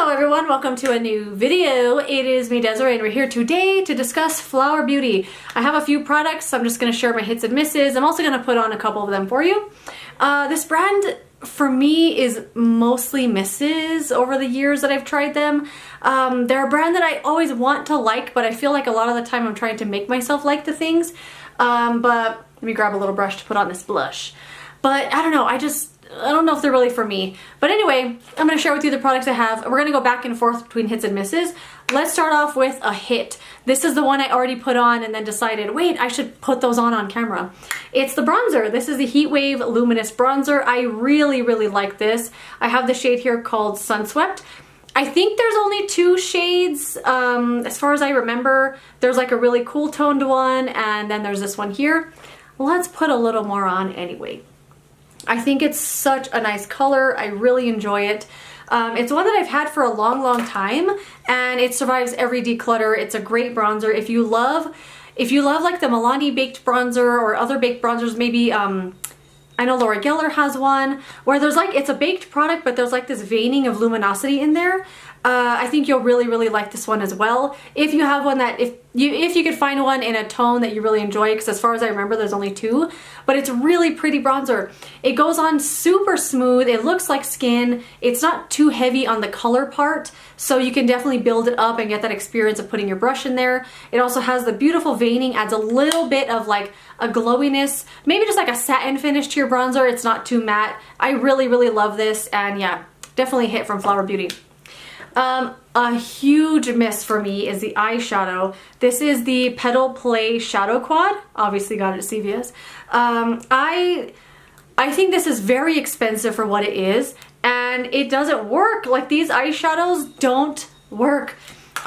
Hello everyone, welcome to a new video. It is me, Desiree, and we're here today to discuss Flower Beauty. I have a few products, so I'm just going to share my hits and misses. I'm also going to put on a couple of them for you. This brand, for me, is mostly misses over the years that I've tried them. They're a brand that I always want to like, but I feel like a lot of the time I'm trying to make myself like the things. But let me grab a little brush to put on this blush. But I don't know, I don't know if they're really for me. But anyway, I'm going to share with you the products I have. We're going to go back and forth between hits and misses. Let's start off with a hit. This is the one I already put on and then decided, wait, I should put those on camera. It's the bronzer. This is the Heatwave Luminous Bronzer. I really like this. I have the shade here called Sunswept. I think there's only two shades, as far as I remember. There's like a really cool toned one, and then there's this one here. Let's put a little more on anyway. I think it's such a nice color. I really enjoy it. It's one that I've had for a long time, and it survives every declutter. It's a great bronzer. If you love like the Milani baked bronzer or other baked bronzers, maybe I know Laura Geller has one where there's like, it's a baked product, but there's like this veining of luminosity in there. I think you'll really like this one as well. If you have one that, if you could find one in a tone that you really enjoy, because as far as I remember, there's only two, but it's a really pretty bronzer. It goes on super smooth. It looks like skin. It's not too heavy on the color part, so you can definitely build it up and get that experience of putting your brush in there. It also has the beautiful veining, adds a little bit of like a glowiness, maybe just like a satin finish to your bronzer. It's not too matte. I really love this, and yeah, definitely a hit from Flower Beauty. A huge miss for me is the eyeshadow. This is the Petal Play Shadow Quad. Obviously got it at CVS. I think this is very expensive for what it is, and it doesn't work. Like, these eyeshadows don't work.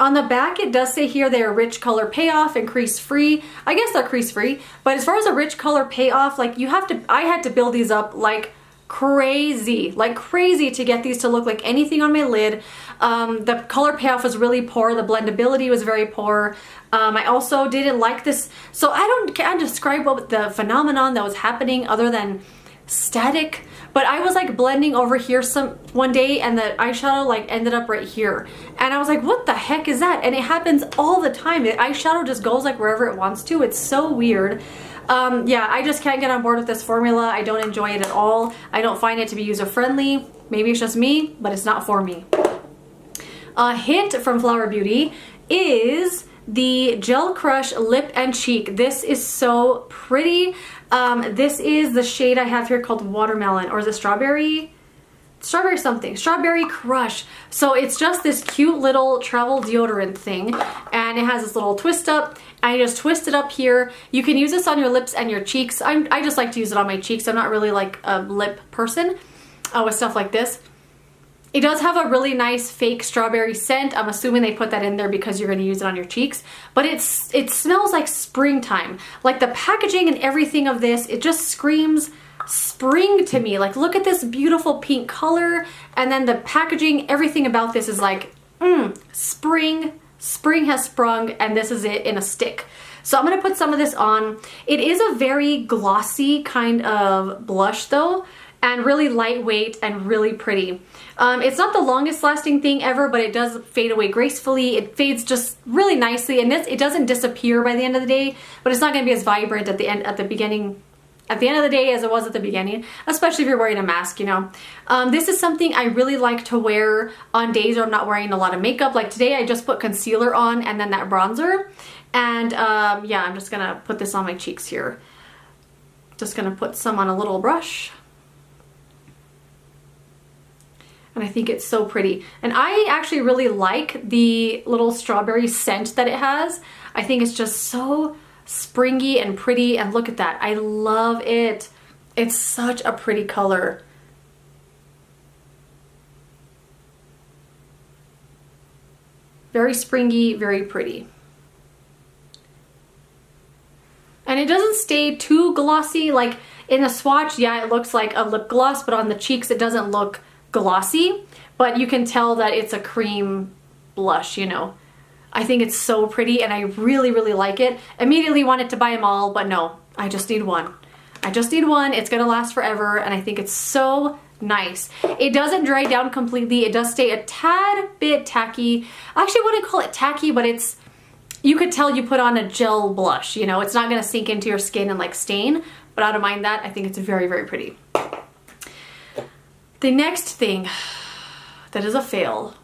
On the back, it does say here they're rich color payoff and crease free. I guess they're crease free, but as far as a rich color payoff, like, I had to build these up like crazy to get these to look like anything on my lid. The color payoff was really poor. The blendability was very poor. I also didn't like this. So I can't describe what the phenomenon that was happening other than static. But I was like blending over here one day, and the eyeshadow like ended up right here. And I was like, what the heck is that? And it happens all the time. The eyeshadow just goes like wherever it wants to. It's so weird. Yeah, I just can't get on board with this formula. I don't enjoy it at all. I don't find it to be user-friendly. Maybe it's just me, but it's not for me. A hit from Flower Beauty is the Gel Crush Lip and Cheek. This is so pretty. This is the shade I have here called Watermelon, or is it Strawberry? Strawberry something. Strawberry Crush. So it's just this cute little travel deodorant thing, and it has this little twist up. I just twist it up here. You can use this on your lips and your cheeks. I just like to use it on my cheeks. I'm not really like a lip person with stuff like this. It does have a really nice fake strawberry scent. I'm assuming they put that in there because you're going to use it on your cheeks. But it smells like springtime. Like, the packaging and everything of this, it just screams spring to me. Like, look at this beautiful pink color, and then the packaging, everything about this is like, spring has sprung, and this is it in a stick. So I'm going to put some of this on. It is a very glossy kind of blush though, and really lightweight and really pretty. It's not the longest lasting thing ever, but it does fade away gracefully. It fades just really nicely, and it doesn't disappear by the end of the day, but it's not going to be as vibrant at the end of the day as it was at the beginning, especially if you're wearing a mask, you know. This is something I really like to wear on days where I'm not wearing a lot of makeup. Like today, I just put concealer on and then that bronzer. And yeah, I'm just gonna put this on my cheeks here. Just gonna put some on a little brush. And I think it's so pretty. And I actually really like the little strawberry scent that it has. I think it's just so springy and pretty, and look at that. I love it. It's such a pretty color. Very springy, very pretty. And it doesn't stay too glossy. Like in the swatch, yeah, it looks like a lip gloss, but on the cheeks it doesn't look glossy, but you can tell that it's a cream blush, you know. I think it's so pretty, and I really like it. Immediately wanted to buy them all, but no, I just need one. I just need one. It's gonna last forever, and I think it's so nice. It doesn't dry down completely. It does stay a tad bit tacky. Actually, I wouldn't call it tacky, but it's, you could tell you put on a gel blush, you know, it's not gonna sink into your skin and like stain, but I don't mind that. I think it's very, very pretty. The next thing that is a fail,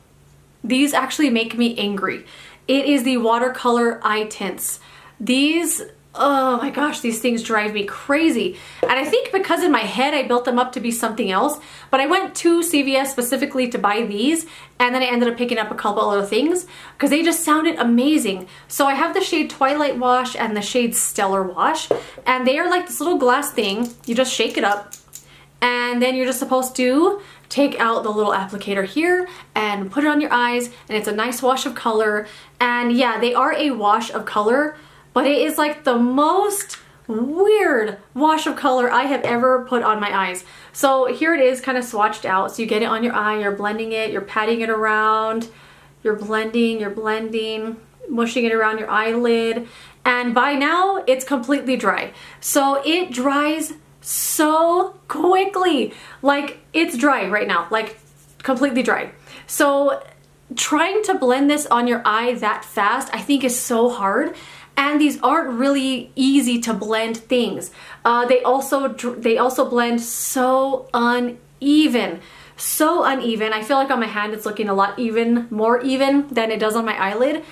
these actually make me angry. It is the watercolor eye tints. These, oh my gosh, these things drive me crazy. And I think because in my head I built them up to be something else, but I went to CVS specifically to buy these, and then I ended up picking up a couple other things because they just sounded amazing. So I have the shade Twilight Wash and the shade Stellar Wash, and they are like this little glass thing. You just shake it up, and then you're just supposed to take out the little applicator here and put it on your eyes, and it's a nice wash of color. And yeah, they are a wash of color, but it is like the most weird wash of color I have ever put on my eyes. So here it is kind of swatched out. So you get it on your eye, you're blending it, you're patting it around, you're blending, mushing it around your eyelid. And by now it's completely dry. So it dries so quickly. Like, it's dry right now, like completely dry. So trying to blend this on your eye that fast, I think is so hard. And these aren't really easy to blend things. They also blend so uneven. So uneven. I feel like on my hand it's looking a lot more even than it does on my eyelid.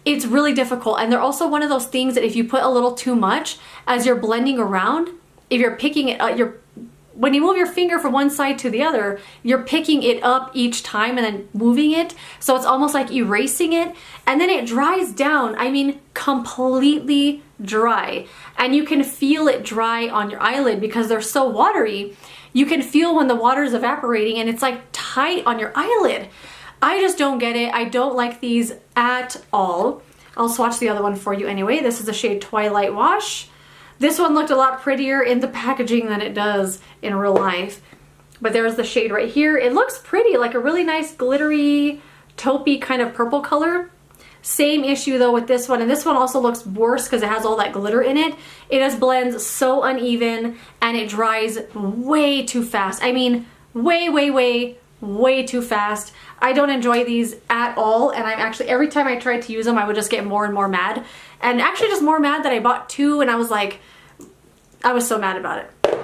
It's really difficult. And they're also one of those things that if you put a little too much as you're blending around, if you're picking it up, when you move your finger from one side to the other, you're picking it up each time and then moving it. So it's almost like erasing it. And then it dries down, I mean, completely dry. And you can feel it dry on your eyelid because they're so watery. You can feel when the water is evaporating and it's like tight on your eyelid. I just don't get it. I don't like these at all. I'll swatch the other one for you anyway. This is the shade Twilight Wash. This one looked a lot prettier in the packaging than it does in real life. But there's the shade right here. It looks pretty, like a really nice glittery, taupey kind of purple color. Same issue though with this one, and this one also looks worse because it has all that glitter in it. It just blends so uneven and it dries way too fast. I mean, way too fast. I don't enjoy these at all, and I'm actually, every time I tried to use them, I would just get more and more mad. And actually just more mad that I bought two, and I was like, I was so mad about it.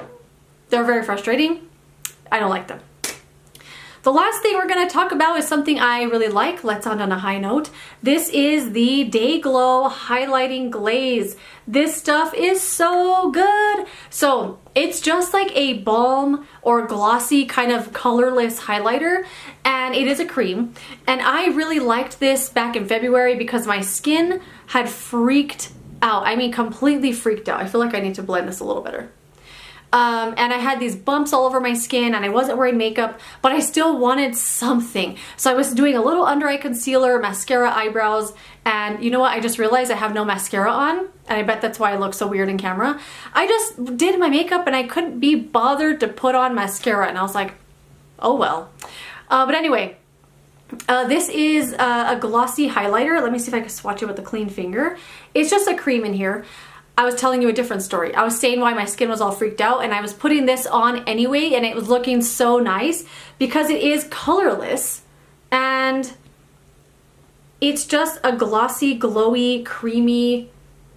They're very frustrating. I don't like them. The last thing we're gonna talk about is something I really like. Let's end on a high note. This is the Dayglow Highlighting Glaze. This stuff is so good. So it's just like a balm or glossy kind of colorless highlighter, and it is a cream. And I really liked this back in February because my skin had freaked out. I mean, completely freaked out. I feel like I need to blend this a little better. And I had these bumps all over my skin and I wasn't wearing makeup, but I still wanted something. So I was doing a little under eye concealer, mascara, eyebrows, and you know what? I just realized I have no mascara on, and I bet that's why I look so weird in camera. I just did my makeup and I couldn't be bothered to put on mascara, and I was like, oh well. But anyway, this is a glossy highlighter. Let me see if I can swatch it with a clean finger. It's just a cream in here. I was telling you a different story. I was saying why my skin was all freaked out, and I was putting this on anyway, and it was looking so nice because it is colorless and it's just a glossy, glowy, creamy,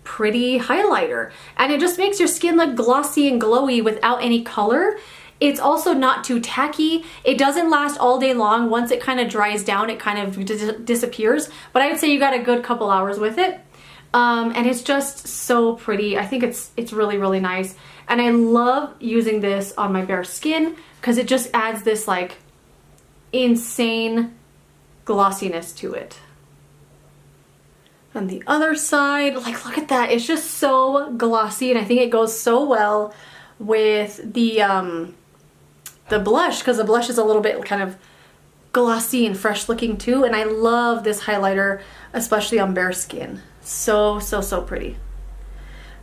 pretty highlighter. And it just makes your skin look glossy and glowy without any color. It's also not too tacky. It doesn't last all day long. Once it kind of dries down, it kind of disappears. But I would say you got a good couple hours with it. And it's just so pretty. I think it's really, really nice. And I love using this on my bare skin because it just adds this like insane glossiness to it. On the other side, like look at that. It's just so glossy, and I think it goes so well with the blush because the blush is a little bit kind of glossy and fresh looking too. And I love this highlighter, especially on bare skin. So pretty.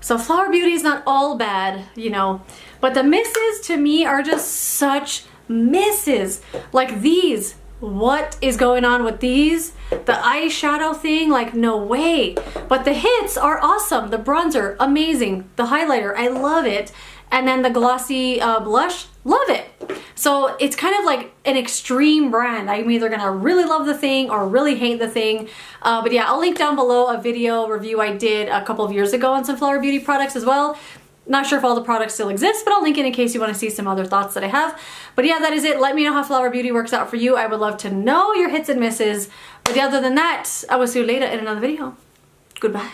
So Flower Beauty is not all bad, you know, but the misses to me are just such misses. Like these, what is going on with these? The eyeshadow thing, like no way. But the hits are awesome. The bronzer, amazing. The highlighter, I love it. And then the glossy blush, love it. So it's kind of like an extreme brand. I'm either gonna really love the thing or really hate the thing. But yeah, I'll link down below a video review I did a couple of years ago on some Flower Beauty products as well. Not sure if all the products still exist, but I'll link it in case you want to see some other thoughts that I have. But yeah, that is it. Let me know how Flower Beauty works out for you. I would love to know your hits and misses. But yeah, other than that, I will see you later in another video. Goodbye.